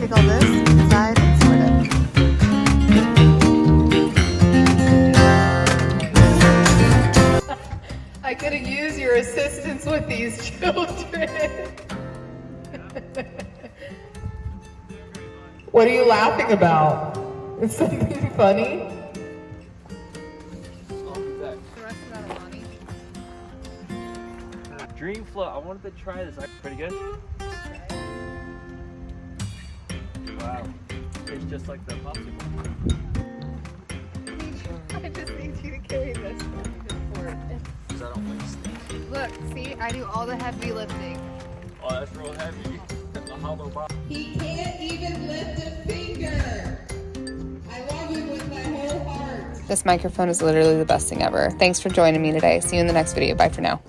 take all this inside and sort it. I could have used your assistance with these children. What are you laughing about? Is something funny? Dream Float, I wanted to try this. Pretty good? Wow. It's just like the popsicle. I just need you to carry this for me to pour it. Because I don't like steak. Look, see, I do all the heavy lifting. Oh, that's real heavy. The hollow box. He can't even lift a finger. I love him with my whole heart. This microphone is literally the best thing ever. Thanks for joining me today. See you in the next video. Bye for now.